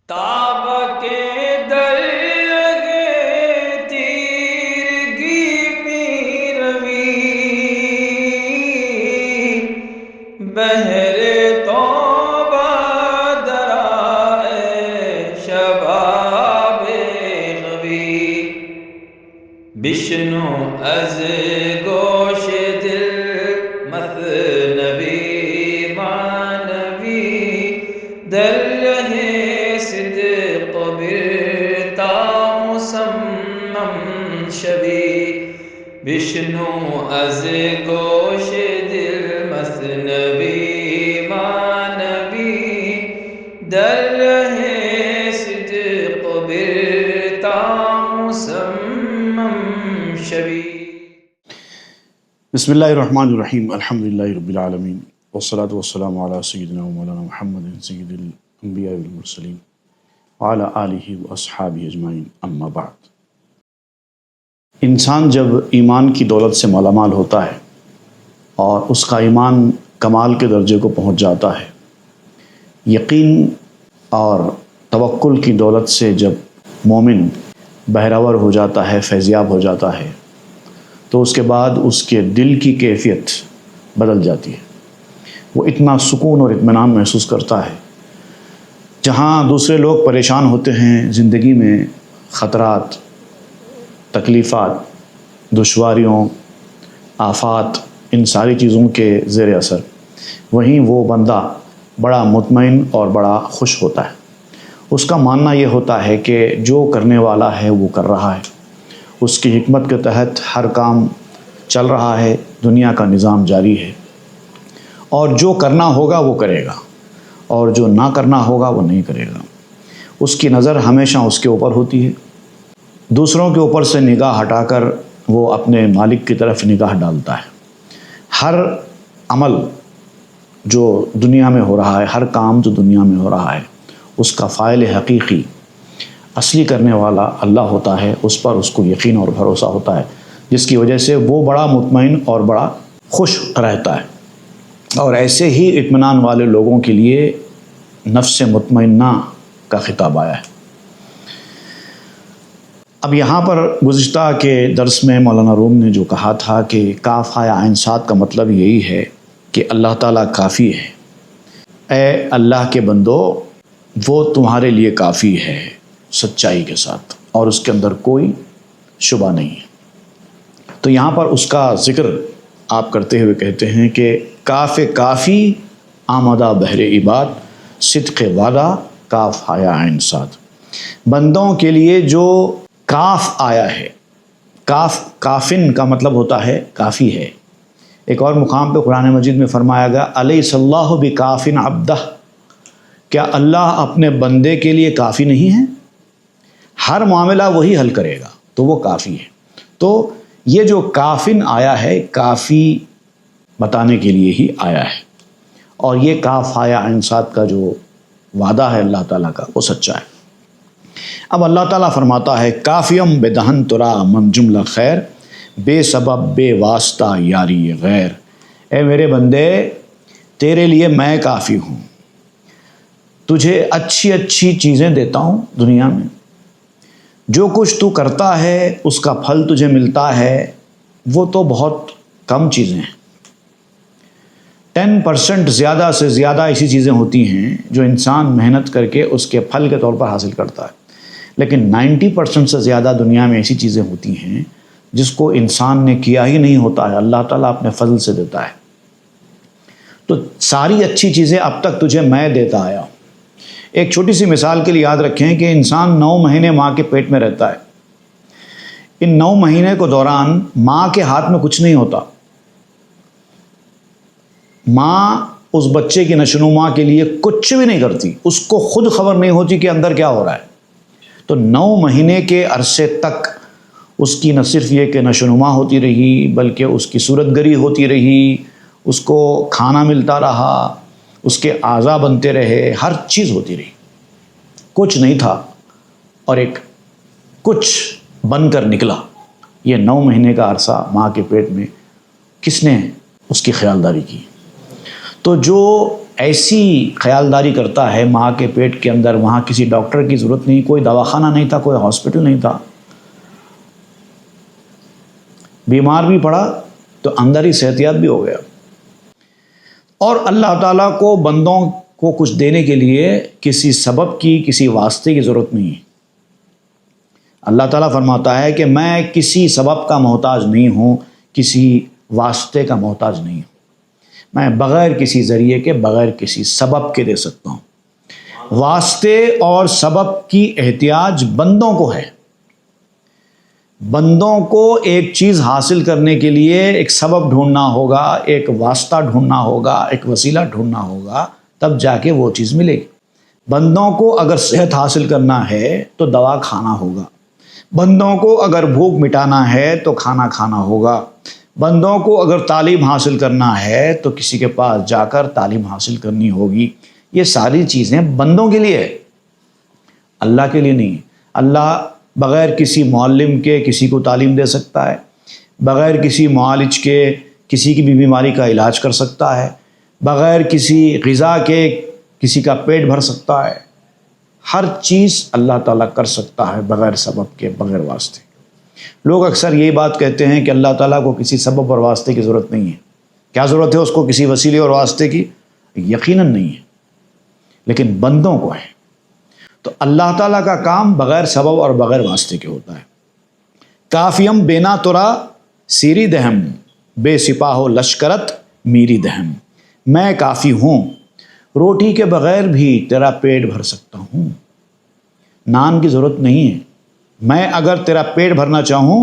تاب کے درگے تیرگی می روی بہر توبہ درائے شباب غوی بشنو از گوش دل مثنوی معنوی در رہے صدق برتا مسمم شوی بشنو از گوش دل مثنوی معنوی در رہے صدق برتا مسمم شوی۔ بسم اللہ الرحمن الرحیم، الحمدللہ رب العالمین، والصلاة والسلام علی سیدنا و مولانا محمد سید الانبیاء والمرسلین وعلی آلہ و اصحابہ اجمعین، اما بعد۔ انسان جب ایمان کی دولت سے مالا مال ہوتا ہے اور اس کا ایمان کمال کے درجے کو پہنچ جاتا ہے، یقین اور توکل کی دولت سے جب مومن بہرور ہو جاتا ہے، فیضیاب ہو جاتا ہے، تو اس کے بعد اس کے دل کی کیفیت بدل جاتی ہے۔ وہ اتنا سکون اور اطمینان محسوس کرتا ہے۔ جہاں دوسرے لوگ پریشان ہوتے ہیں زندگی میں، خطرات، تکلیفات، دشواریوں، آفات، ان ساری چیزوں کے زیر اثر، وہیں وہ بندہ بڑا مطمئن اور بڑا خوش ہوتا ہے۔ اس کا ماننا یہ ہوتا ہے کہ جو کرنے والا ہے وہ کر رہا ہے، اس کی حکمت کے تحت ہر کام چل رہا ہے، دنیا کا نظام جاری ہے، اور جو کرنا ہوگا وہ کرے گا اور جو نہ کرنا ہوگا وہ نہیں کرے گا۔ اس کی نظر ہمیشہ اس کے اوپر ہوتی ہے، دوسروں کے اوپر سے نگاہ ہٹا کر وہ اپنے مالک کی طرف نگاہ ڈالتا ہے۔ ہر عمل جو دنیا میں ہو رہا ہے، ہر کام جو دنیا میں ہو رہا ہے، اس کا فاعل حقیقی، اصلی کرنے والا اللہ ہوتا ہے۔ اس پر اس کو یقین اور بھروسہ ہوتا ہے، جس کی وجہ سے وہ بڑا مطمئن اور بڑا خوش رہتا ہے۔ اور ایسے ہی اطمینان والے لوگوں کے لیے نفس مطمئنہ کا خطاب آیا ہے۔ اب یہاں پر گزشتہ کے درس میں مولانا روم نے جو کہا تھا کہ کاف یا عین صاد کا مطلب یہی ہے کہ اللہ تعالیٰ کافی ہے۔ اے اللہ کے بندو، وہ تمہارے لیے کافی ہے سچائی کے ساتھ، اور اس کے اندر کوئی شبہ نہیں ہے۔ تو یہاں پر اس کا ذکر آپ کرتے ہوئے کہتے ہیں کہ کاف کافی آمدہ بہر عباد صدق وعدہ کاف یا عین صاد۔ بندوں کے لیے جو کاف آیا ہے، کاف کافن کا مطلب ہوتا ہے کافی ہے۔ ایک اور مقام پہ قرآن مجید میں فرمایا گیا الیس اللہ بکافٍ عبدہ، کیا اللہ اپنے بندے کے لیے کافی نہیں ہے؟ ہر معاملہ وہی حل کرے گا تو وہ کافی ہے۔ تو یہ جو کافن آیا ہے، کافی بتانے کے لیے ہی آیا ہے، اور یہ کاف یا عین صاد کا جو وعدہ ہے اللہ تعالیٰ کا، وہ سچا ہے۔ اب اللہ تعالیٰ فرماتا ہے کافیم بدہن ترا من جملہ خیر بے سبب بے واسطہ یاری غیر۔ اے میرے بندے، تیرے لیے میں کافی ہوں، تجھے اچھی اچھی چیزیں دیتا ہوں دنیا میں، جو کچھ تو کرتا ہے اس کا پھل تجھے ملتا ہے، وہ تو بہت کم چیزیں ہیں۔ 10% زیادہ سے زیادہ ایسی چیزیں ہوتی ہیں جو انسان محنت کر کے اس کے پھل کے طور پر حاصل کرتا ہے، لیکن 90% سے زیادہ دنیا میں ایسی چیزیں ہوتی ہیں جس کو انسان نے کیا ہی نہیں ہوتا ہے، اللہ تعالیٰ اپنے فضل سے دیتا ہے۔ تو ساری اچھی چیزیں اب تک تجھے میں دیتا آیا ہوں۔ ایک چھوٹی سی مثال کے لیے یاد رکھیں کہ انسان 9 مہینے ماں کے پیٹ میں رہتا ہے۔ ان 9 مہینے کو دوران ماں کے ہاتھ میں کچھ نہیں ہوتا۔ ماں اس بچے کی نشوونما کے لیے کچھ بھی نہیں کرتی، اس کو خود خبر نہیں ہوتی کہ اندر کیا ہو رہا ہے۔ تو 9 مہینے کے عرصے تک اس کی نہ صرف یہ کہ نشوونما ہوتی رہی، بلکہ اس کی صورت گری ہوتی رہی، اس کو کھانا ملتا رہا، اس کے اعضاء بنتے رہے، ہر چیز ہوتی رہی، کچھ نہیں تھا اور ایک کچھ بن کر نکلا۔ یہ 9 مہینے کا عرصہ ماں کے پیٹ میں کس نے اس کی خیالداری کی؟ تو جو ایسی خیالداری کرتا ہے ماں کے پیٹ کے اندر، وہاں کسی ڈاکٹر کی ضرورت نہیں، کوئی دواخانہ نہیں تھا، کوئی ہاسپٹل نہیں تھا، بیمار بھی پڑا تو اندر ہی صحت یاب بھی ہو گیا۔ اور اللہ تعالیٰ کو بندوں کو کچھ دینے کے لیے کسی سبب کی، کسی واسطے کی ضرورت نہیں ہے۔ اللہ تعالیٰ فرماتا ہے کہ میں کسی سبب کا محتاج نہیں ہوں، کسی واسطے کا محتاج نہیں ہوں، میں بغیر کسی ذریعے کے، بغیر کسی سبب کے دے سکتا ہوں۔ واسطے اور سبب کی احتیاج بندوں کو ہے۔ بندوں کو ایک چیز حاصل کرنے کے لیے ایک سبب ڈھونڈنا ہوگا، ایک واسطہ ڈھونڈنا ہوگا، ایک وسیلہ ڈھونڈنا ہوگا، تب جا کے وہ چیز ملے گی۔ بندوں کو اگر صحت حاصل کرنا ہے تو دوا کھانا ہوگا، بندوں کو اگر بھوک مٹانا ہے تو کھانا کھانا ہوگا، بندوں کو اگر تعلیم حاصل کرنا ہے تو کسی کے پاس جا کر تعلیم حاصل کرنی ہوگی۔ یہ ساری چیزیں بندوں کے لیے ہے، اللہ کے لیے نہیں۔ اللہ بغیر کسی معلم کے کسی کو تعلیم دے سکتا ہے، بغیر کسی معالج کے کسی کی بھی بیماری کا علاج کر سکتا ہے، بغیر کسی غذا کے کسی کا پیٹ بھر سکتا ہے۔ ہر چیز اللہ تعالیٰ کر سکتا ہے بغیر سبب کے، بغیر واسطے۔ لوگ اکثر یہی بات کہتے ہیں کہ اللہ تعالیٰ کو کسی سبب اور واسطے کی ضرورت نہیں ہے۔ کیا ضرورت ہے اس کو کسی وسیلے اور واسطے کی؟ یقیناً نہیں ہے، لیکن بندوں کو ہے۔ تو اللہ تعالیٰ کا کام بغیر سبب اور بغیر واسطے کے ہوتا ہے۔ کافیم بینا ترا سیری دہم، بے سپاہو لشکرت میری دہم۔ میں کافی ہوں، روٹی کے بغیر بھی تیرا پیٹ بھر سکتا ہوں، نان کی ضرورت نہیں ہے۔ میں اگر تیرا پیٹ بھرنا چاہوں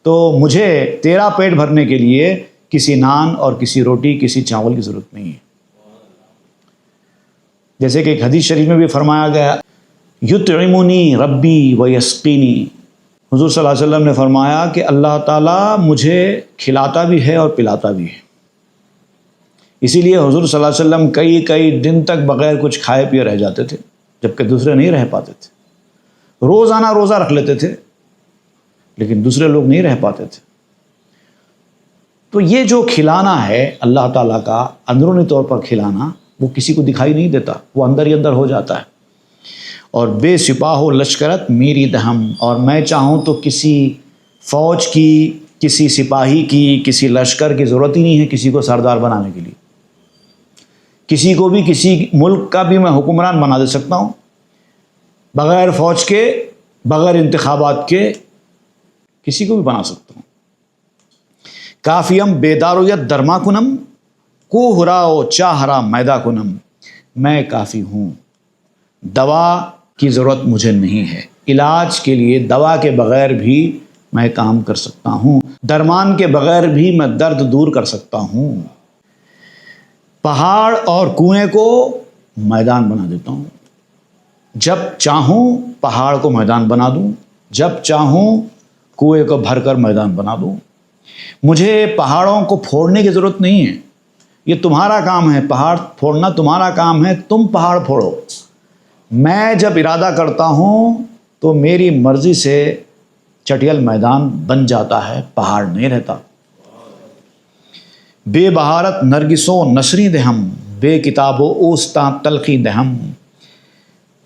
تو مجھے تیرا پیٹ بھرنے کے لیے کسی نان اور کسی روٹی، کسی چاول کی ضرورت نہیں ہے۔ جیسے کہ ایک حدیث شریف میں بھی فرمایا گیا، یطعمنی ربی ویسقینی، حضور صلی اللہ علیہ وسلم نے فرمایا کہ اللہ تعالیٰ مجھے کھلاتا بھی ہے اور پلاتا بھی ہے۔ اسی لیے حضور صلی اللہ علیہ وسلم کئی دن تک بغیر کچھ کھائے پیے رہ جاتے تھے، جبکہ دوسرے نہیں رہ پاتے تھے۔ روزانہ روزہ رکھ لیتے تھے، لیکن دوسرے لوگ نہیں رہ پاتے تھے۔ تو یہ جو کھلانا ہے اللہ تعالیٰ کا، اندرونی طور پر کھلانا، وہ کسی کو دکھائی نہیں دیتا، وہ اندر ہی اندر ہو جاتا ہے۔ اور بے سپاہو لشکرت میری دہم، اور میں چاہوں تو کسی فوج کی، کسی سپاہی کی، کسی لشکر کی ضرورت ہی نہیں ہے کسی کو سردار بنانے کے لیے۔ کسی کو بھی کسی ملک کا بھی میں حکمران بنا دے سکتا ہوں، بغیر فوج کے، بغیر انتخابات کے، کسی کو بھی بنا سکتا ہوں۔ کافیم بیدارویت درما کنم، کو ہراؤ چاہرا میدا کنم۔ میں کافی ہوں، دوا کی ضرورت مجھے نہیں ہے، علاج کے لیے دوا کے بغیر بھی میں کام کر سکتا ہوں، درمان کے بغیر بھی میں درد دور کر سکتا ہوں۔ پہاڑ اور کنویں کو میدان بنا دیتا ہوں، جب چاہوں پہاڑ کو میدان بنا دوں، جب چاہوں کنویں کو بھر کر میدان بنا دوں۔ مجھے پہاڑوں کو پھوڑنے کی ضرورت نہیں ہے، یہ تمہارا کام ہے، پہاڑ پھوڑنا تمہارا کام ہے، تم پہاڑ پھوڑو۔ میں جب ارادہ کرتا ہوں تو میری مرضی سے چٹیل میدان بن جاتا ہے، پہاڑ نہیں رہتا۔ بے بہارت نرگسوں نسری دہم، بے کتابوں اوستا تلخی دہم۔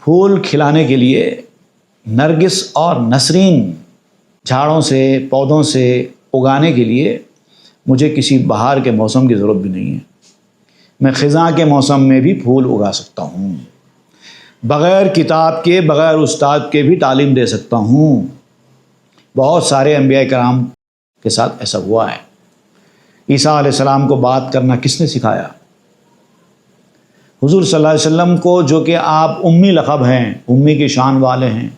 پھول کھلانے کے لیے نرگس اور نسرین جھاڑوں سے، پودوں سے اگانے کے لیے مجھے کسی بہار کے موسم کی ضرورت بھی نہیں ہے۔ میں خزاں کے موسم میں بھی پھول اگا سکتا ہوں، بغیر کتاب کے، بغیر استاد کے بھی تعلیم دے سکتا ہوں۔ بہت سارے انبیاء کرام کے ساتھ ایسا ہوا ہے۔ عیسیٰ علیہ السلام کو بات کرنا کس نے سکھایا؟ حضور صلی اللہ علیہ وسلم کو، جو کہ آپ امی لقب ہیں، امی کی شان والے ہیں،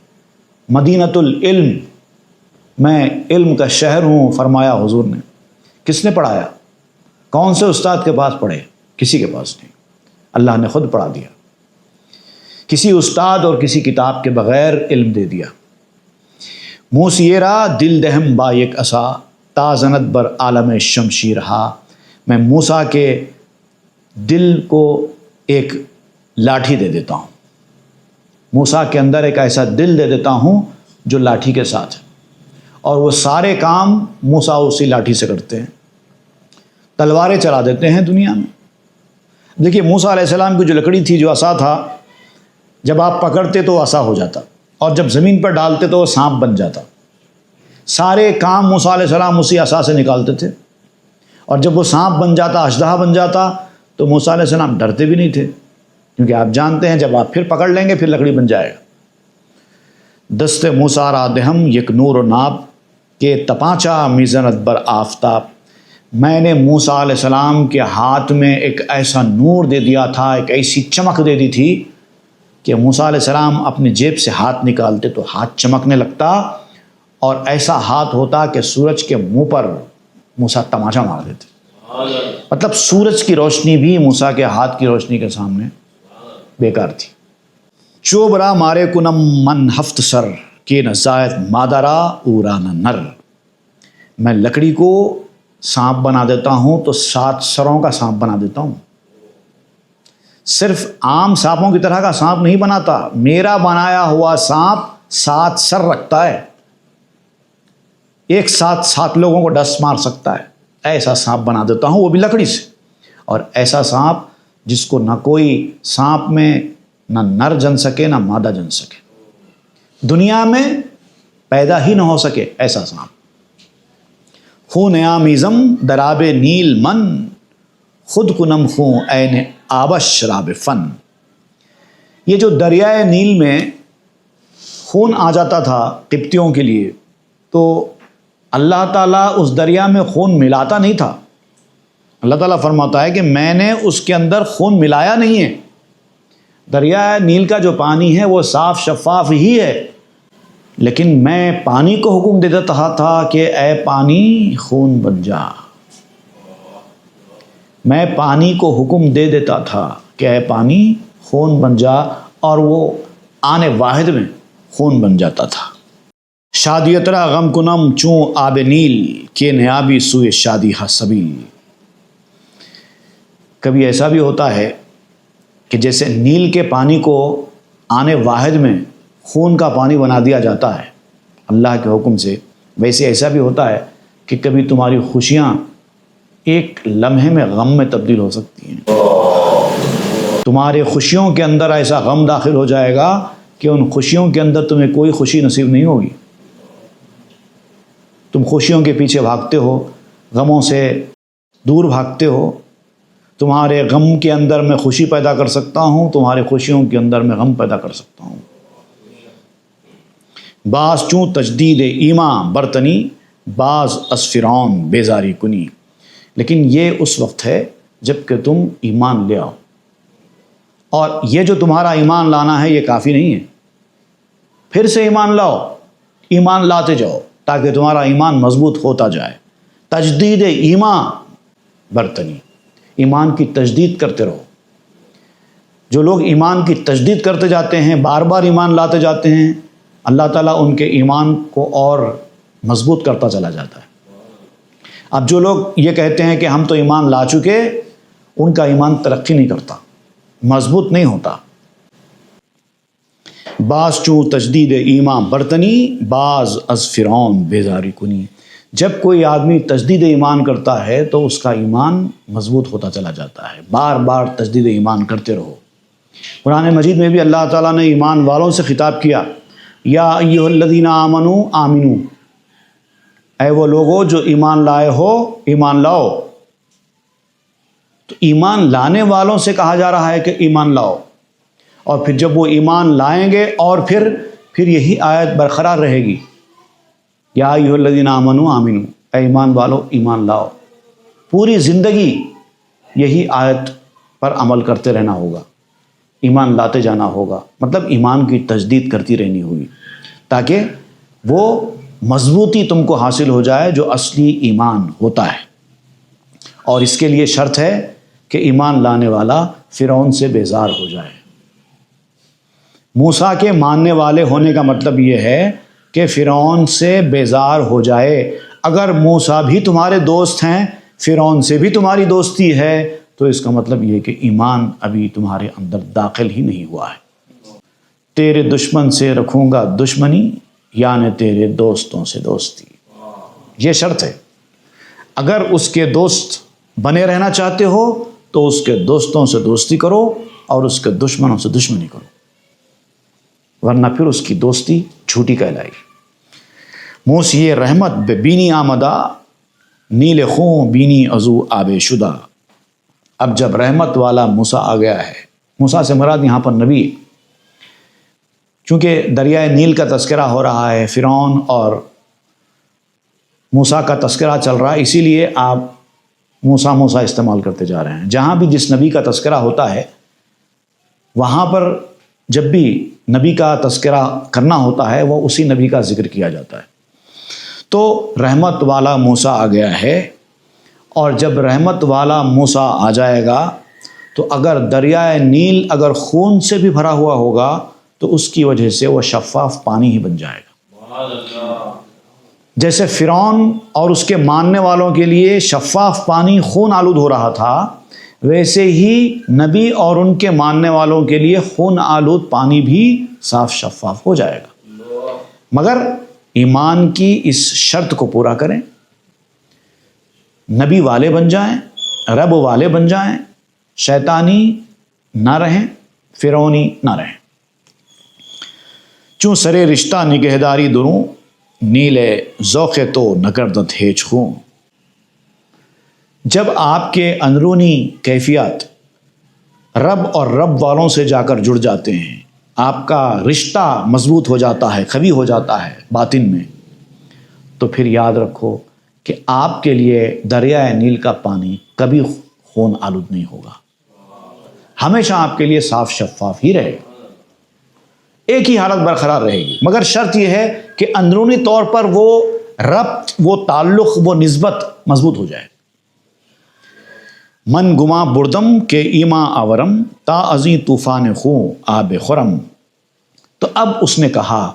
مدینۃ العلم، میں علم کا شہر ہوں فرمایا حضور نے۔ کس نے پڑھایا؟ کون سے استاد کے پاس پڑھے؟ کسی کے پاس نہیں، اللہ نے خود پڑھا دیا۔ کسی استاد اور کسی کتاب کے بغیر علم دے دیا۔ موسیرا دل دہم با یک عصا، تازنت بر عالم شمشیر ہا۔ میں موسیٰ کے دل کو ایک لاٹھی دے دیتا ہوں، موسیٰ کے اندر ایک ایسا دل دے دیتا ہوں جو لاٹھی کے ساتھ ہے، اور وہ سارے کام موسیٰ اسی لاٹھی سے کرتے ہیں۔ تلواریں چلا دیتے ہیں دنیا میں، دیکھیے موسیٰ علیہ السلام کی جو لکڑی تھی، جو عصا تھا، جب آپ پکڑتے تو عصا ہو جاتا، اور جب زمین پر ڈالتے تو وہ سانپ بن جاتا۔ سارے کام موسیٰ علیہ السلام اسی عصا سے نکالتے تھے، اور جب وہ سانپ بن جاتا، اژدہا بن جاتا، تو موسیٰ علیہ السلام ڈرتے بھی نہیں تھے، کیونکہ آپ جانتے ہیں جب آپ پھر پکڑ لیں گے پھر لکڑی بن جائے گا۔ دست موسیٰ را دہم یک نور و ناب کہ تپانچا میزنت بر آفتاب، میں نے موسیٰ علیہ السلام کے ہاتھ میں ایک ایسا نور دے دیا تھا، ایک ایسی چمک دے دی تھی کہ موسیٰ علیہ السلام اپنی جیب سے ہاتھ نکالتے تو ہاتھ چمکنے لگتا، اور ایسا ہاتھ ہوتا کہ سورج کے منہ پر موسیٰ تماچا مار دیتے۔ مطلب سورج کی روشنی بھی موسیٰ کے ہاتھ کی روشنی کے سامنے بیکار تھی۔ چوبرا مارے کنم من ہفت سر کے نہ زائد مادرا اورا نہ نر، میں لکڑی کو سانپ بنا دیتا ہوں تو 7 سروں کا سانپ بنا دیتا ہوں۔ صرف عام سانپوں کی طرح کا سانپ نہیں بناتا، میرا بنایا ہوا سانپ 7 سر رکھتا ہے، ایک ساتھ 7 لوگوں کو ڈس مار سکتا ہے، ایسا سانپ بنا دیتا ہوں، وہ بھی لکڑی سے۔ اور ایسا سانپ جس کو نہ کوئی سانپ میں نہ نر جن سکے نہ مادہ جن سکے، دنیا میں پیدا ہی نہ ہو سکے، ایسا سانپ۔ خون آمیزم دراب نیل من خود کنم خون عین آبش شراب فن، یہ جو دریائے نیل میں خون آ جاتا تھا قبطیوں کے لیے، تو اللہ تعالیٰ اس دریا میں خون ملاتا نہیں تھا۔ اللہ تعالیٰ فرماتا ہے کہ میں نے اس کے اندر خون ملایا نہیں ہے، دریائے نیل کا جو پانی ہے وہ صاف شفاف ہی ہے، لیکن میں پانی کو حکم دے دیتا تھا کہ اے پانی خون بن جا، میں پانی کو حکم دے دیتا تھا کہ اے پانی خون بن جا، اور وہ آنے واحد میں خون بن جاتا تھا۔ شادیترا غم کنم چوں آب نیل کے نیابی سوئے شادی ہا سبیل، کبھی ایسا بھی ہوتا ہے کہ جیسے نیل کے پانی کو آنے واحد میں خون کا پانی بنا دیا جاتا ہے اللہ کے حکم سے، ویسے ایسا بھی ہوتا ہے کہ کبھی تمہاری خوشیاں ایک لمحے میں غم میں تبدیل ہو سکتی ہیں۔ تمہارے خوشیوں کے اندر ایسا غم داخل ہو جائے گا کہ ان خوشیوں کے اندر تمہیں کوئی خوشی نصیب نہیں ہوگی۔ تم خوشیوں کے پیچھے بھاگتے ہو، غموں سے دور بھاگتے ہو۔ تمہارے غم کے اندر میں خوشی پیدا کر سکتا ہوں، تمہارے خوشیوں کے اندر میں غم پیدا کر سکتا ہوں۔ بعض چوں تجدید ایمان برتنی بعض از فرعون بیزاری کنی، لیکن یہ اس وقت ہے جب کہ تم ایمان لے آؤ، اور یہ جو تمہارا ایمان لانا ہے یہ کافی نہیں ہے، پھر سے ایمان لاؤ، ایمان لاتے جاؤ تاکہ تمہارا ایمان مضبوط ہوتا جائے۔ تجدید ایمان برتنی، ایمان کی تجدید کرتے رہو۔ جو لوگ ایمان کی تجدید کرتے جاتے ہیں، بار بار ایمان لاتے جاتے ہیں، اللہ تعالیٰ ان کے ایمان کو اور مضبوط کرتا چلا جاتا ہے۔ اب جو لوگ یہ کہتے ہیں کہ ہم تو ایمان لا چکے، ان کا ایمان ترقی نہیں کرتا، مضبوط نہیں ہوتا۔ بعض چوں تجدید ایمان برتنی بعض از فرعون بیزاری کنی، جب کوئی آدمی تجدید ایمان کرتا ہے تو اس کا ایمان مضبوط ہوتا چلا جاتا ہے۔ بار بار تجدید ایمان کرتے رہو۔ قرآن مجید میں بھی اللہ تعالیٰ نے ایمان والوں سے خطاب کیا، یا ایھا الذین آمنوا آمنو، اے وہ لوگو جو ایمان لائے ہو ایمان لاؤ۔ تو ایمان لانے والوں سے کہا جا رہا ہے کہ ایمان لاؤ، اور پھر جب وہ ایمان لائیں گے اور پھر یہی آیت برقرار رہے گی، یا ایھا الذین آمنوا آمنو، اے ایمان والو ایمان لاؤ۔ پوری زندگی یہی آیت پر عمل کرتے رہنا ہوگا، ایمان لاتے جانا ہوگا، مطلب ایمان کی تجدید کرتی رہنی ہوگی تاکہ وہ مضبوطی تم کو حاصل ہو جائے جو اصلی ایمان ہوتا ہے۔ اور اس کے لیے شرط ہے کہ ایمان لانے والا فرعون سے بیزار ہو جائے۔ موسیٰ کے ماننے والے ہونے کا مطلب یہ ہے کہ فرعون سے بیزار ہو جائے۔ اگر موسیٰ بھی تمہارے دوست ہیں، فرعون سے بھی تمہاری دوستی ہے، تو اس کا مطلب یہ کہ ایمان ابھی تمہارے اندر داخل ہی نہیں ہوا ہے۔ تیرے دشمن سے رکھوں گا دشمنی، یعنی تیرے دوستوں سے دوستی، یہ شرط ہے۔ اگر اس کے دوست بنے رہنا چاہتے ہو تو اس کے دوستوں سے دوستی کرو اور اس کے دشمنوں سے دشمنی کرو، ورنہ پھر اس کی دوستی جھوٹی کہلائے گی۔ موسی رحمت بے بینی آمدہ، نیل خوں بینی ازو آب شدہ۔ اب جب رحمت والا موسیٰ آ گیا ہے، موسیٰ سے مراد یہاں پر نبی، چونکہ دریائے نیل کا تذکرہ ہو رہا ہے، فرعون اور موسیٰ کا تذکرہ چل رہا ہے، اسی لیے آپ موسیٰ استعمال کرتے جا رہے ہیں۔ جہاں بھی جس نبی کا تذکرہ ہوتا ہے وہاں پر جب بھی نبی کا تذکرہ کرنا ہوتا ہے وہ اسی نبی کا ذکر کیا جاتا ہے۔ تو رحمت والا موسیٰ آ گیا ہے، اور جب رحمت والا موسیٰ آ جائے گا تو اگر دریائے نیل اگر خون سے بھی بھرا ہوا ہوگا تو اس کی وجہ سے وہ شفاف پانی ہی بن جائے گا۔ جیسے فرعون اور اس کے ماننے والوں کے لیے شفاف پانی خون آلود ہو رہا تھا، ویسے ہی نبی اور ان کے ماننے والوں کے لیے خون آلود پانی بھی صاف شفاف ہو جائے گا، مگر ایمان کی اس شرط کو پورا کریں، نبی والے بن جائیں، رب والے بن جائیں، شیطانی نہ رہیں، فرعونی نہ رہیں۔ چوں سرے رشتہ نگہداری دروں، نیلے ذوق تو نکردت ہیچ خوں۔ جب آپ کے اندرونی کیفیات رب اور رب والوں سے جا کر جڑ جاتے ہیں، آپ کا رشتہ مضبوط ہو جاتا ہے، قوی ہو جاتا ہے باطن میں، تو پھر یاد رکھو کہ آپ کے لیے دریائے نیل کا پانی کبھی خون آلود نہیں ہوگا، ہمیشہ آپ کے لیے صاف شفاف ہی رہے گا، ایک ہی حالت برقرار رہے گی، مگر شرط یہ ہے کہ اندرونی طور پر وہ ربط، وہ تعلق، وہ نسبت مضبوط ہو جائے۔ من گما بردم کے ایما آورم، تا ازیں طوفان خوں آب خرم۔ تو اب اس نے کہا،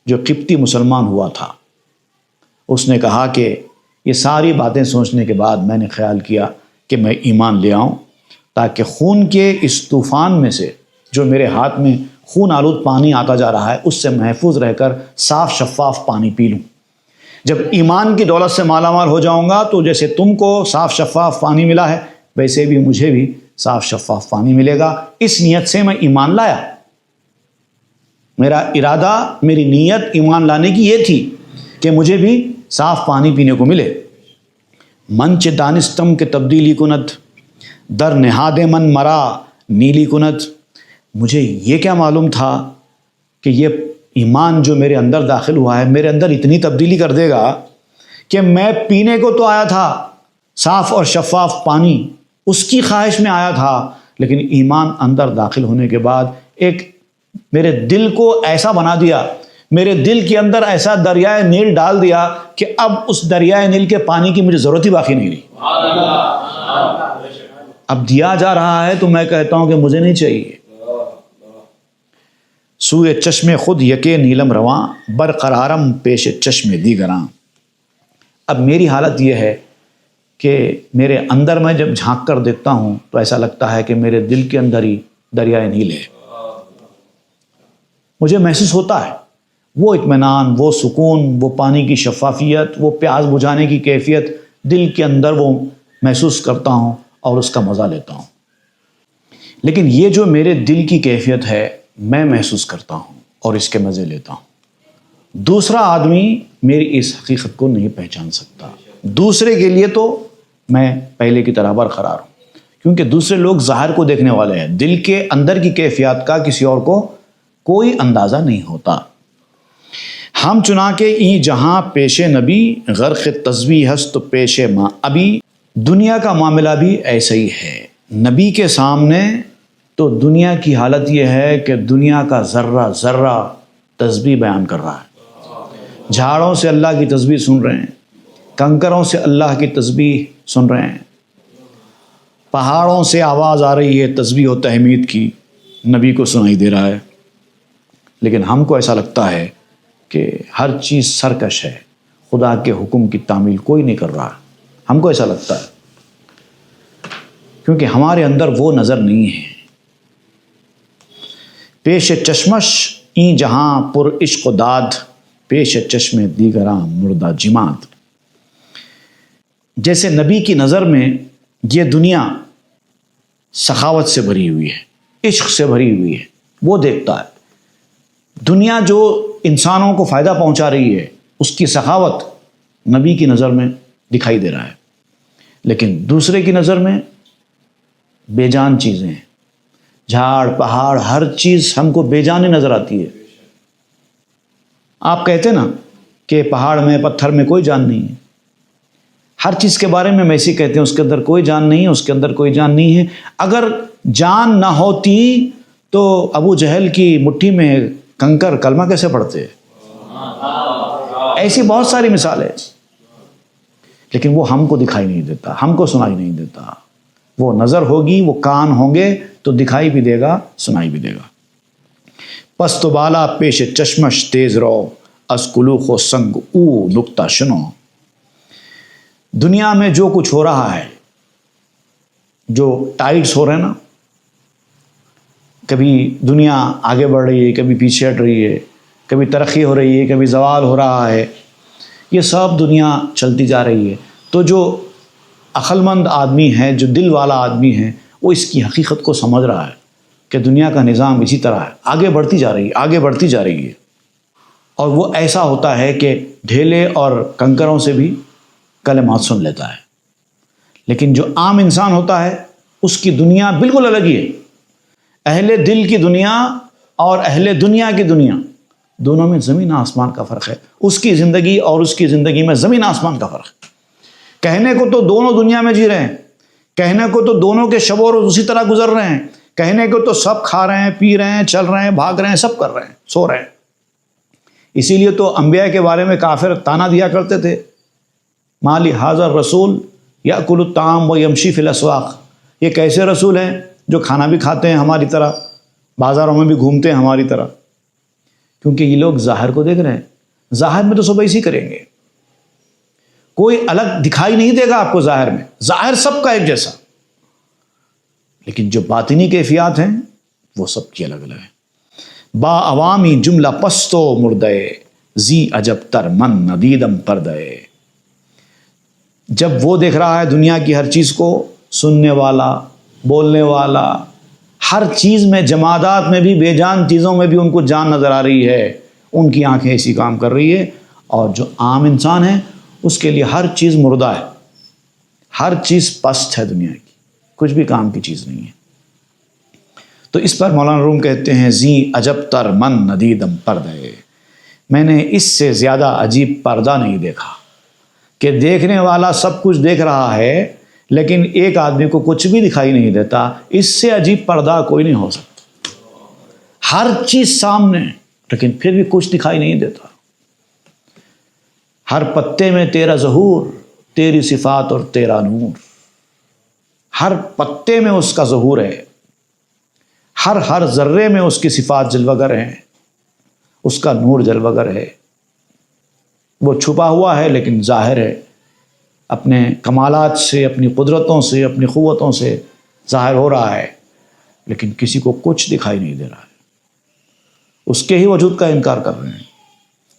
جو قبطی مسلمان ہوا تھا، اس نے کہا کہ یہ ساری باتیں سوچنے کے بعد میں نے خیال کیا کہ میں ایمان لے آؤں تاکہ خون کے اس طوفان میں سے جو میرے ہاتھ میں خون آلود پانی آتا جا رہا ہے اس سے محفوظ رہ کر صاف شفاف پانی پی لوں۔ جب ایمان کی دولت سے مالا مال ہو جاؤں گا تو جیسے تم کو صاف شفاف پانی ملا ہے ویسے بھی مجھے بھی صاف شفاف پانی ملے گا۔ اس نیت سے میں ایمان لایا، میرا ارادہ، میری نیت ایمان لانے کی یہ تھی کہ مجھے بھی صاف پانی پینے کو ملے۔ منچ دانستم کے تبدیلی کنت، در نہاد من مرا نیلی کنت۔ مجھے یہ کیا معلوم تھا کہ یہ ایمان جو میرے اندر داخل ہوا ہے میرے اندر اتنی تبدیلی کر دے گا کہ میں پینے کو تو آیا تھا صاف اور شفاف پانی، اس کی خواہش میں آیا تھا، لیکن ایمان اندر داخل ہونے کے بعد ایک میرے دل کو ایسا بنا دیا، میرے دل کے اندر ایسا دریائے نیل ڈال دیا کہ اب اس دریائے نیل کے پانی کی مجھے ضرورت ہی باقی نہیں رہی۔ اب دیا جا رہا ہے تو میں کہتا ہوں کہ مجھے نہیں چاہیے۔ سوئے چشم خود یکے نیلم رواں، برقرارم پیش چشم دیگراں۔ اب میری حالت یہ ہے کہ میرے اندر میں جب جھانک کر دیکھتا ہوں تو ایسا لگتا ہے کہ میرے دل کے اندر ہی دریائے نیل ہے، مجھے محسوس ہوتا ہے وہ اطمینان، وہ سکون، وہ پانی کی شفافیت، وہ پیاس بجھانے کی کیفیت دل کے اندر وہ محسوس کرتا ہوں اور اس کا مزہ لیتا ہوں۔ لیکن یہ جو میرے دل کی کیفیت ہے میں محسوس کرتا ہوں اور اس کے مزے لیتا ہوں، دوسرا آدمی میری اس حقیقت کو نہیں پہچان سکتا۔ دوسرے کے لیے تو میں پہلے کی طرح برقرار ہوں، کیونکہ دوسرے لوگ ظاہر کو دیکھنے والے ہیں، دل کے اندر کی کیفیات کا کسی اور کو کوئی اندازہ نہیں ہوتا۔ ہم چنانکہ ای جہاں پیش نبی، غرق تسبیح ہست تو پیش ماں ابھی۔ دنیا کا معاملہ بھی ایسا ہی ہے، نبی کے سامنے تو دنیا کی حالت یہ ہے کہ دنیا کا ذرہ ذرہ تسبیح بیان کر رہا ہے، جھاڑوں سے اللہ کی تسبیح سن رہے ہیں، کنکروں سے اللہ کی تسبیح سن رہے ہیں، پہاڑوں سے آواز آ رہی ہے تسبیح و تحمید کی، نبی کو سنائی دے رہا ہے۔ لیکن ہم کو ایسا لگتا ہے کہ ہر چیز سرکش ہے، خدا کے حکم کی تعمیل کوئی نہیں کر رہا، ہم کو ایسا لگتا ہے کیونکہ ہمارے اندر وہ نظر نہیں ہے۔ پیش چشمش این جہاں پر عشق و داد، پیش چشم دیگراں مردہ جماعت۔ جیسے نبی کی نظر میں یہ دنیا سخاوت سے بھری ہوئی ہے، عشق سے بھری ہوئی ہے، وہ دیکھتا ہے۔ دنیا جو انسانوں کو فائدہ پہنچا رہی ہے اس کی سخاوت نبی کی نظر میں دکھائی دے رہا ہے، لیکن دوسرے کی نظر میں بے جان چیزیں ہیں، جھاڑ پہاڑ ہر چیز ہم کو بے جان نظر آتی ہے۔ آپ کہتے نا کہ پہاڑ میں پتھر میں کوئی جان نہیں ہے، ہر چیز کے بارے میں ہم ایسے کہتے ہیں اس کے اندر کوئی جان نہیں ہے، اس کے اندر کوئی جان نہیں ہے۔ اگر جان نہ ہوتی تو ابو جہل کی مٹھی میں کنکر کلمہ کیسے پڑھتے؟ ایسی بہت ساری مثالیں، لیکن وہ ہم کو دکھائی نہیں دیتا، ہم کو سنائی نہیں دیتا۔ وہ نظر ہوگی، وہ کان ہوں گے تو دکھائی بھی دے گا، سنائی بھی دے گا۔ پست و بالا پیش چشمش تیز رو، از کلوخ و سنگ او نکتہ شنو۔ دنیا میں جو کچھ ہو رہا ہے، جو ٹائڈز ہو رہے ہیں نا، کبھی دنیا آگے بڑھ رہی ہے، کبھی پیچھے ہٹ رہی ہے، کبھی ترقی ہو رہی ہے، کبھی زوال ہو رہا ہے، یہ سب دنیا چلتی جا رہی ہے۔ تو جو عقل مند آدمی ہے، جو دل والا آدمی ہے، وہ اس کی حقیقت کو سمجھ رہا ہے کہ دنیا کا نظام اسی طرح ہے، آگے بڑھتی جا رہی ہے، آگے بڑھتی جا رہی ہے۔ اور وہ ایسا ہوتا ہے کہ ڈھیلے اور کنکروں سے بھی کلمات سن لیتا ہے۔ لیکن جو عام انسان ہوتا ہے اس کی دنیا بالکل الگ ہی ہے۔ اہل دل کی دنیا اور اہل دنیا کی دنیا، دونوں میں زمین آسمان کا فرق ہے۔ اس کی زندگی اور اس کی زندگی میں زمین آسمان کا فرق ہے۔ کہنے کو تو دونوں دنیا میں جی رہے ہیں، کہنے کو تو دونوں کے شب و روز اسی طرح گزر رہے ہیں، کہنے کو تو سب کھا رہے ہیں، پی رہے ہیں، چل رہے ہیں، بھاگ رہے ہیں، سب کر رہے ہیں، سو رہے ہیں۔ اسی لیے تو انبیاء کے بارے میں کافر تانا دیا کرتے تھے، مالی حاضر رسول یأکل الطعام و یمشی فی الاسواق، یہ کیسے رسول ہیں جو کھانا بھی کھاتے ہیں ہماری طرح، بازاروں میں بھی گھومتے ہیں ہماری طرح؟ کیونکہ یہ لوگ ظاہر کو دیکھ رہے ہیں، ظاہر میں تو سب ایسے ہی کریں گے، کوئی الگ دکھائی نہیں دے گا آپ کو ظاہر میں، ظاہر سب کا ایک جیسا، لیکن جو باطنی کیفیات ہیں وہ سب کی الگ الگ ہیں۔ با عوامی جملہ پستو مردے، زی عجب تر من ندیدم پردے۔ جب وہ دیکھ رہا ہے دنیا کی ہر چیز کو، سننے والا، بولنے والا، ہر چیز میں، جمادات میں بھی، بے جان چیزوں میں بھی ان کو جان نظر آ رہی ہے، ان کی آنکھیں ایسی کام کر رہی ہے۔ اور جو عام انسان ہے اس کے لیے ہر چیز مردہ ہے، ہر چیز پست ہے، دنیا کی کچھ بھی کام کی چیز نہیں ہے۔ تو اس پر مولانا روم کہتے ہیں زی عجب تر من ندیدم پردے، میں نے اس سے زیادہ عجیب پردہ نہیں دیکھا کہ دیکھنے والا سب کچھ دیکھ رہا ہے لیکن ایک آدمی کو کچھ بھی دکھائی نہیں دیتا۔ اس سے عجیب پردہ کوئی نہیں ہو سکتا، ہر چیز سامنے لیکن پھر بھی کچھ دکھائی نہیں دیتا۔ ہر پتے میں تیرا ظہور، تیری صفات اور تیرا نور، ہر پتے میں اس کا ظہور ہے، ہر ذرے میں اس کی صفات جلوگر ہیں، اس کا نور جلوگر ہے۔ وہ چھپا ہوا ہے لیکن ظاہر ہے، اپنے کمالات سے، اپنی قدرتوں سے، اپنی قوتوں سے ظاہر ہو رہا ہے، لیکن کسی کو کچھ دکھائی نہیں دے رہا ہے، اس کے ہی وجود کا انکار کر رہے ہیں۔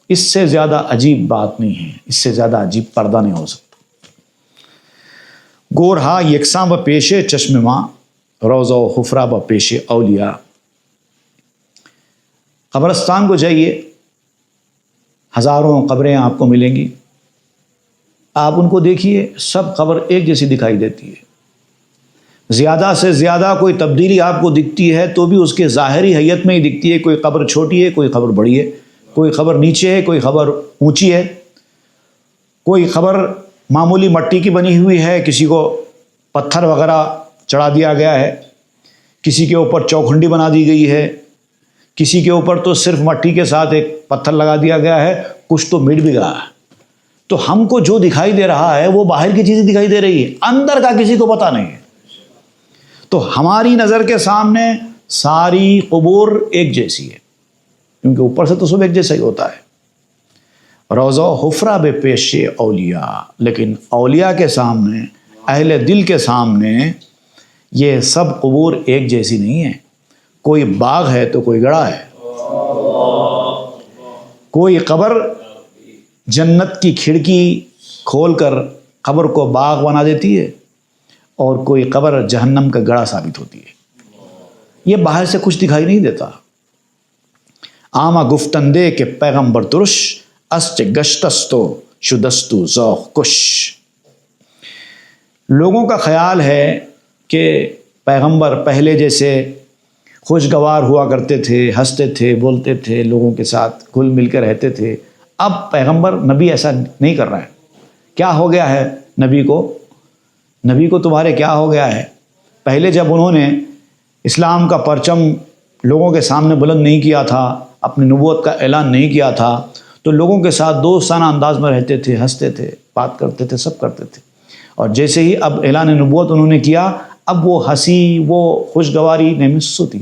اس سے زیادہ عجیب بات نہیں ہے، اس سے زیادہ عجیب پردہ نہیں ہو سکتا۔ گورہا یکساں ب پیش چشم ماں، روضہ و حفرہ ب پیش اولیاء۔ قبرستان کو جائیے، ہزاروں قبریں آپ کو ملیں گی، آپ ان کو دیکھیے، سب قبر ایک جیسی دکھائی دیتی ہے۔ زیادہ سے زیادہ کوئی تبدیلی آپ کو دکھتی ہے تو بھی اس کے ظاہری حیت میں ہی دکھتی ہے، کوئی قبر چھوٹی ہے، کوئی قبر بڑی ہے، کوئی قبر نیچے ہے، کوئی قبر اونچی ہے، کوئی قبر معمولی مٹی کی بنی ہوئی ہے، کسی کو پتھر وغیرہ چڑھا دیا گیا ہے، کسی کے اوپر چوکھنڈی بنا دی گئی ہے، کسی کے اوپر تو صرف مٹی کے ساتھ ایک پتھر لگا دیا گیا ہے، کچھ تو مٹ بھی گیا ہے۔ تو ہم کو جو دکھائی دے رہا ہے وہ باہر کی چیزیں دکھائی دے رہی ہے، اندر کا کسی کو پتہ نہیں ہے۔ تو ہماری نظر کے سامنے ساری قبور ایک جیسی ہے، کیونکہ اوپر سے تو سب ایک جیسا ہی ہوتا ہے۔ روضہ حفرہ بے پیش اولیاء، لیکن اولیاء کے سامنے، اہل دل کے سامنے یہ سب قبور ایک جیسی نہیں ہے۔ کوئی باغ ہے تو کوئی گڑھا ہے، کوئی قبر جنت کی کھڑکی کھول کر قبر کو باغ بنا دیتی ہے، اور کوئی قبر جہنم کا گڑھا ثابت ہوتی ہے۔ یہ باہر سے کچھ دکھائی نہیں دیتا۔ آما گفتندے کہ پیغمبر ترش اسچ گشتستو شدستو ذوق کش۔ لوگوں کا خیال ہے کہ پیغمبر پہلے جیسے خوشگوار ہوا کرتے تھے، ہنستے تھے، بولتے تھے، لوگوں کے ساتھ گھل مل کے رہتے تھے۔ اب پیغمبر نبی ایسا نہیں کر رہا ہے۔ کیا ہو گیا ہے نبی کو تمہارے کیا ہو گیا ہے؟ پہلے جب انہوں نے اسلام کا پرچم لوگوں کے سامنے بلند نہیں کیا تھا، اپنی نبوت کا اعلان نہیں کیا تھا، تو لوگوں کے ساتھ دوستانہ انداز میں رہتے تھے، ہنستے تھے، بات کرتے تھے، سب کرتے تھے۔ اور جیسے ہی اب اعلان نبوت انہوں نے کیا، اب وہ ہنسی، وہ خوشگواری نہیں محسوس ہوتی۔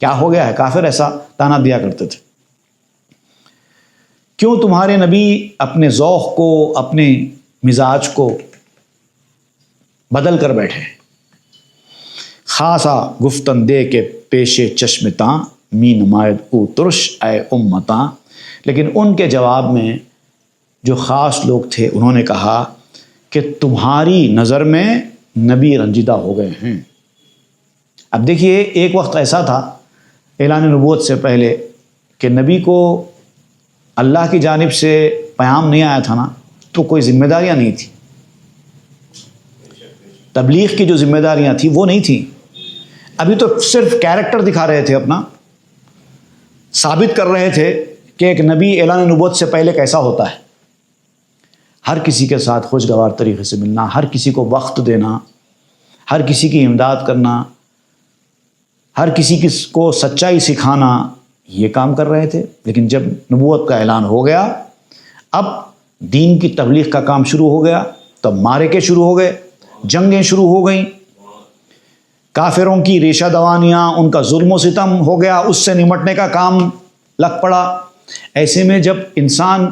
کیا ہو گیا ہے؟ کافر ایسا تانا دیا کرتے تھے۔ کیوں تمہارے نبی اپنے ذوق کو، اپنے مزاج کو بدل کر بیٹھے؟ خاصا گفتن دے کے پیشے چشمتاں می نمائد او ترش اے امتاں۔ لیکن ان کے جواب میں جو خاص لوگ تھے انہوں نے کہا کہ تمہاری نظر میں نبی رنجیدہ ہو گئے ہیں۔ اب دیکھیے، ایک وقت ایسا تھا اعلان نبوت سے پہلے کہ نبی کو اللہ کی جانب سے پیغام نہیں آیا تھا نا، تو کوئی ذمہ داریاں نہیں تھیں۔ تبلیغ کی جو ذمہ داریاں تھیں وہ نہیں تھیں۔ ابھی تو صرف کیریکٹر دکھا رہے تھے، اپنا ثابت کر رہے تھے کہ ایک نبی اعلان نبوت سے پہلے کیسا ہوتا ہے۔ ہر کسی کے ساتھ خوشگوار طریقے سے ملنا، ہر کسی کو وقت دینا، ہر کسی کی امداد کرنا، ہر کسی کو سچائی سکھانا، یہ کام کر رہے تھے۔ لیکن جب نبوت کا اعلان ہو گیا، اب دین کی تبلیغ کا کام شروع ہو گیا، تب معرکے شروع ہو گئے، جنگیں شروع ہو گئیں، کافروں کی ریشہ دوانیاں، ان کا ظلم و ستم ہو گیا، اس سے نمٹنے کا کام لگ پڑا۔ ایسے میں جب انسان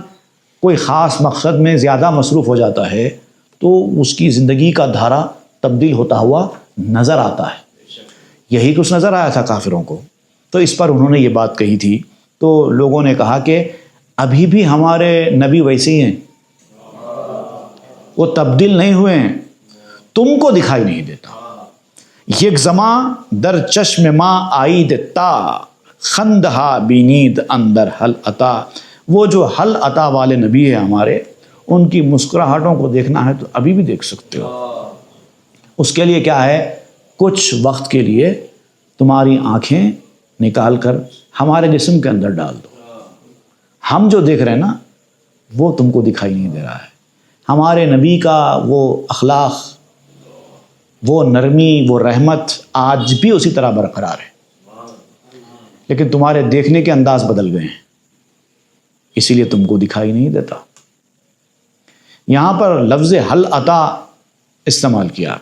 کوئی خاص مقصد میں زیادہ مصروف ہو جاتا ہے تو اس کی زندگی کا دھارا تبدیل ہوتا ہوا نظر آتا ہے۔ یہی کچھ نظر آیا تھا کافروں کو، تو اس پر انہوں نے یہ بات کہی تھی۔ تو لوگوں نے کہا کہ ابھی بھی ہمارے نبی ویسے ہی ہیں، وہ تبدیل نہیں ہوئے ہیں، تم کو دکھائی نہیں دیتا۔ یک زماں در چشم ماں آئی دیتا، خندہا بینید اندر حل عطا۔ وہ جو حل عطا والے نبی ہیں ہمارے، ان کی مسکراہٹوں کو دیکھنا ہے تو ابھی بھی دیکھ سکتے ہو۔ اس کے لیے کیا ہے؟ کچھ وقت کے لیے تمہاری آنکھیں نکال کر ہمارے جسم کے اندر ڈال دو۔ ہم جو دیکھ رہے ہیں نا، وہ تم کو دکھائی نہیں دے رہا ہے۔ ہمارے نبی کا وہ اخلاق، وہ نرمی، وہ رحمت آج بھی اسی طرح برقرار ہے، لیکن تمہارے دیکھنے کے انداز بدل گئے ہیں، اسی لیے تم کو دکھائی نہیں دیتا۔ یہاں پر لفظ حل عطا استعمال کیا۔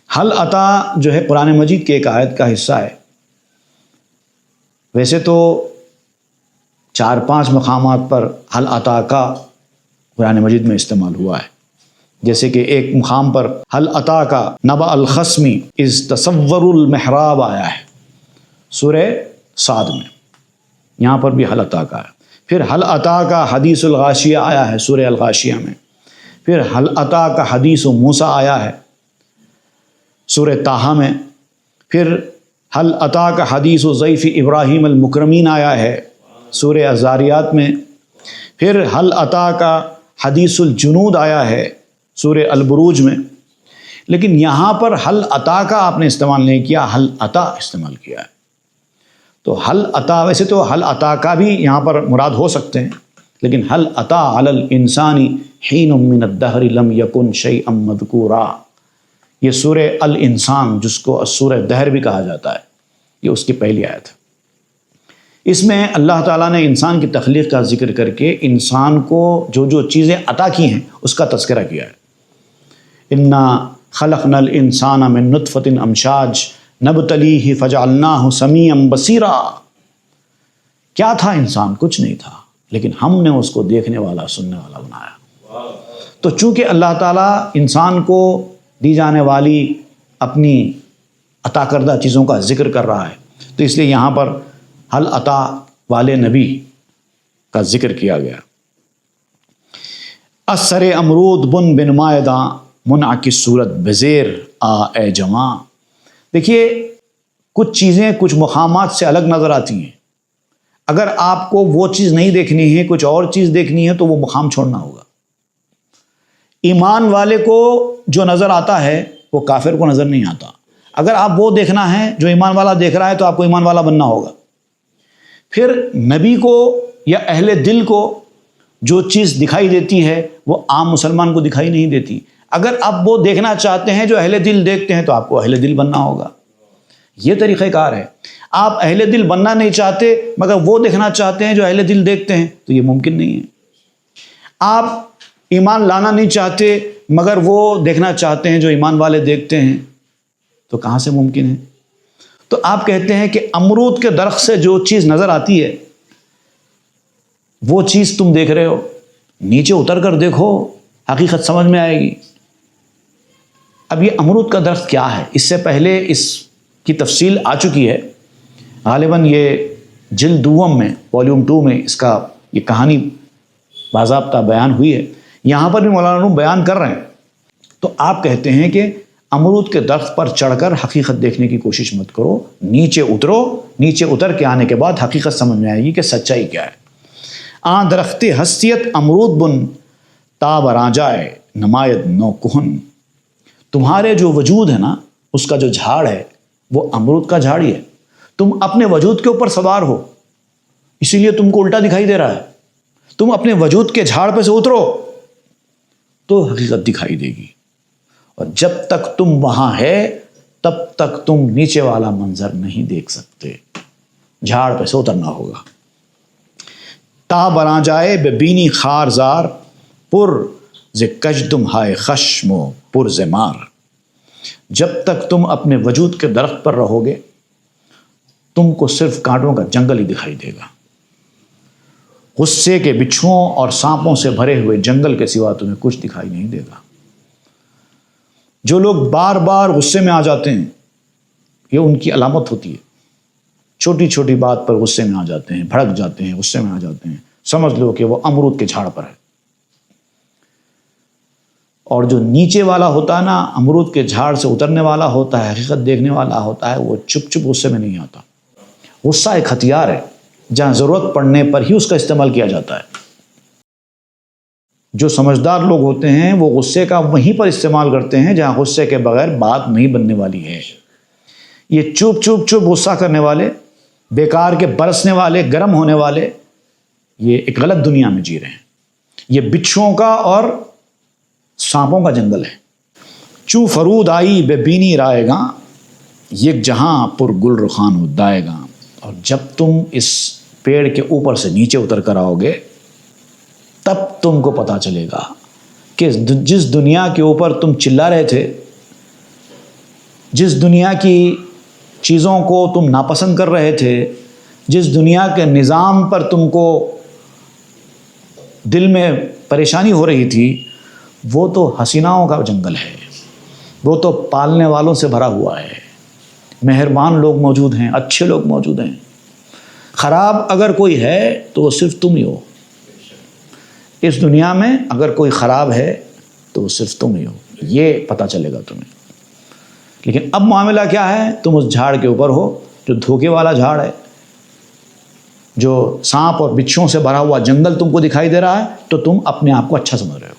حل عطا جو ہے قرآن مجید کے ایک آیت کا حصہ ہے۔ ویسے تو 4-5 مقامات پر حل عطا کا قرآن مجید میں استعمال ہوا ہے، جیسے کہ ایک مقام پر حل عطا کا نبأ الخصم اذ تصور المحراب آیا ہے سورہ صاد میں، یہاں پر بھی حل عطا کا ہے۔ پھر حل عطا کا حدیث الغاشیہ آیا ہے سورہ الغاشیہ میں۔ پھر حل عطا کا حدیث موسیٰ آیا ہے سورہ طٰہٰ میں۔ پھر حل عطا کا حدیث ضیف ابراہیم المکرمین آیا ہے سورہ الذاریات میں۔ پھر حل عطا کا حدیث الجنود آیا ہے سورہ البروج میں۔ لیکن یہاں پر حل عطا کا آپ نے استعمال نہیں کیا، حل عطا استعمال کیا ہے۔ تو حل عطا، ویسے تو حل عطا کا بھی یہاں پر مراد ہو سکتے ہیں، لیکن حل عطا علی الانسان حین من الدہر لم یکن شیئا مذکورا، یہ سورہ الانسان جس کو سورہ دہر بھی کہا جاتا ہے، یہ اس کی پہلی آیت ہے۔ اس میں اللہ تعالیٰ نے انسان کی تخلیق کا ذکر کر کے انسان کو جو جو چیزیں عطا کی ہیں اس کا تذکرہ کیا ہے۔ انا خلقنا الانسان من نطفۃ امشاج نبتلیہ فجعلناہ سمیعا بصیرا۔ کیا تھا انسان؟ کچھ نہیں تھا، لیکن ہم نے اس کو دیکھنے والا، سننے والا بنایا۔ تو چونکہ اللہ تعالیٰ انسان کو دی جانے والی اپنی عطا کردہ چیزوں کا ذکر کر رہا ہے، تو اس لیے یہاں پر حل عطا والے نبی کا ذکر کیا گیا۔ اثر امرود بن بن مائداں منعکس صورت بزیر آ اے جواں. دیکھیے کچھ چیزیں کچھ مقامات سے الگ نظر آتی ہیں. اگر آپ کو وہ چیز نہیں دیکھنی ہے، کچھ اور چیز دیکھنی ہے، تو وہ مقام چھوڑنا ہوگا. ایمان والے کو جو نظر آتا ہے وہ کافر کو نظر نہیں آتا. اگر آپ وہ دیکھنا ہے جو ایمان والا دیکھ رہا ہے تو آپ کو ایمان والا بننا ہوگا. پھر نبی کو یا اہل دل کو جو چیز دکھائی دیتی ہے وہ عام مسلمان کو دکھائی نہیں دیتی. اگر آپ وہ دیکھنا چاہتے ہیں جو اہل دل دیکھتے ہیں تو آپ کو اہل دل بننا ہوگا. یہ طریقہ کار ہے. آپ اہل دل بننا نہیں چاہتے مگر وہ دیکھنا چاہتے ہیں جو اہل دل دیکھتے ہیں تو یہ ممکن نہیں ہے. آپ ایمان لانا نہیں چاہتے مگر وہ دیکھنا چاہتے ہیں جو ایمان والے دیکھتے ہیں تو کہاں سے ممکن ہے؟ تو آپ کہتے ہیں کہ امرود کے درخت سے جو چیز نظر آتی ہے وہ چیز تم دیکھ رہے ہو، نیچے اتر کر دیکھو حقیقت سمجھ میں آئے گی. اب یہ امرود کا درخت کیا ہے؟ اس سے پہلے اس کی تفصیل آ چکی ہے. غالباً یہ جلد دوم میں والیوم 2 میں اس کا یہ کہانی باضابطہ بیان ہوئی ہے. یہاں پر بھی مولانا روم بیان کر رہے ہیں. تو آپ کہتے ہیں کہ امرود کے درخت پر چڑھ کر حقیقت دیکھنے کی کوشش مت کرو، نیچے اترو. نیچے اتر کے آنے کے بعد حقیقت سمجھ میں آئے گی کہ سچائی کیا ہے. درخت حسیت امرود بن تا براں جائے نمایت نو کہن. تمہارے جو وجود ہے نا اس کا جو جھاڑ ہے وہ امرود کا جھاڑ ہی ہے. تم اپنے وجود کے اوپر سوار ہو اسی لیے تم کو الٹا دکھائی دے رہا ہے. تم اپنے وجود کے جھاڑ پہ سے اترو تو حقیقت دکھائی دے گی. اور جب تک تم وہاں ہے تب تک تم نیچے والا منظر نہیں دیکھ سکتے. جھاڑ پہ سے اترنا ہوگا. تا براں جائے بے بینی خارزار پر ز کجدم ہائے خشم و پر ز مار. جب تک تم اپنے وجود کے درخت پر رہو گے تم کو صرف کانٹوں کا جنگل ہی دکھائی دے گا. غصے کے بچھوؤں اور سانپوں سے بھرے ہوئے جنگل کے سوا تمہیں کچھ دکھائی نہیں دے گا. جو لوگ بار بار غصے میں آ جاتے ہیں یہ ان کی علامت ہوتی ہے. چھوٹی چھوٹی بات پر غصے میں آ جاتے ہیں، بھڑک جاتے ہیں، غصے میں آ جاتے ہیں، سمجھ لو کہ وہ امرود کے جھاڑ پر ہے. اور جو نیچے والا ہوتا ہے نا، امرود کے جھاڑ سے اترنے والا ہوتا ہے، حقیقت دیکھنے والا ہوتا ہے، وہ چپ چپ غصے میں نہیں آتا. غصہ ایک ہتھیار ہے، جہاں ضرورت پڑنے پر ہی اس کا استعمال کیا جاتا ہے. جو سمجھدار لوگ ہوتے ہیں وہ غصے کا وہیں پر استعمال کرتے ہیں جہاں غصے کے بغیر بات نہیں بننے والی ہے. یہ چپ چپ چپ غصہ کرنے والے، بیکار کے برسنے والے، گرم ہونے والے، یہ ایک غلط دنیا میں جی رہے ہیں. یہ بچھوؤں کا اور سانپوں کا جنگل ہے. چوں فرود آئی بے بینی رائے گاں یک جہاں پر گل رخان ہو دائے گاں. اور جب تم اس پیڑ کے اوپر سے نیچے اتر کر آؤ گے تب تم کو پتا چلے گا کہ جس دنیا کے اوپر تم چلا رہے تھے، جس دنیا کی چیزوں کو تم ناپسند کر رہے تھے، جس دنیا کے نظام پر تم کو دل میں پریشانی ہو رہی تھی، وہ تو حسیناؤں کا جنگل ہے، وہ تو پالنے والوں سے بھرا ہوا ہے. مہربان لوگ موجود ہیں، اچھے لوگ موجود ہیں. خراب اگر کوئی ہے تو وہ صرف تم ہی ہو. اس دنیا میں اگر کوئی خراب ہے تو وہ صرف تم ہی ہو، یہ پتہ چلے گا تمہیں. لیکن اب معاملہ کیا ہے؟ تم اس جھاڑ کے اوپر ہو جو دھوکے والا جھاڑ ہے، جو سانپ اور بچھوؤں سے بھرا ہوا جنگل تم کو دکھائی دے رہا ہے، تو تم اپنے آپ کو اچھا سمجھ رہے ہو.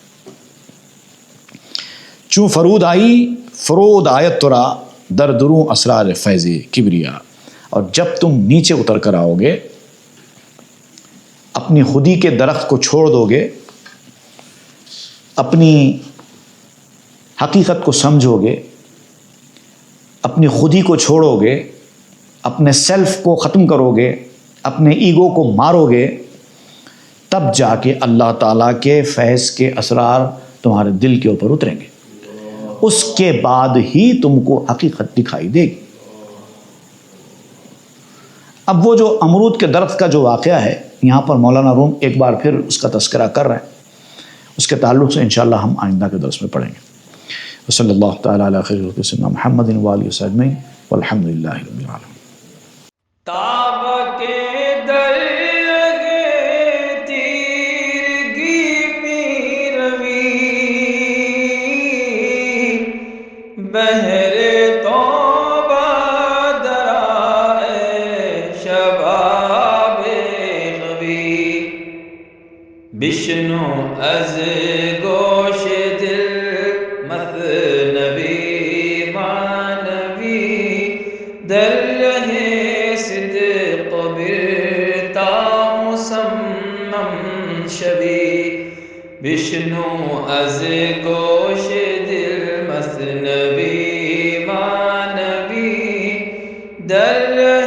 چوں فرود آئی فرود آیت ترا در دروں اسرار فیض کبریا. اور جب تم نیچے اتر کر آؤ گے، اپنی خودی کے درخت کو چھوڑ دو گے، اپنی حقیقت کو سمجھو گے، اپنی خودی کو چھوڑو گے، اپنے سیلف کو ختم کرو گے، اپنے ایگو کو مارو گے، تب جا کے اللہ تعالیٰ کے فیض کے اسرار تمہارے دل کے اوپر اتریں گے. اس کے بعد ہی تم کو حقیقت دکھائی دے گی. اب وہ جو امرود کے درخت کا جو واقعہ ہے یہاں پر مولانا روم ایک بار پھر اس کا تذکرہ کر رہے ہیں. اس کے تعلق سے انشاءاللہ ہم آئندہ کے درس میں پڑھیں گے. وصلی اللہ تعالیٰ علی خیر خلق سیدنا محمد و آلہ وصحبہ اجمعین والحمد للہ رب العالمین. تاب کے در لگے تیرگی میں روی بشنو از گوش دل مثنبی معنوی در رہ صدق برتا مسمم شوی بشنو از گوش دل مثنبی معنوی در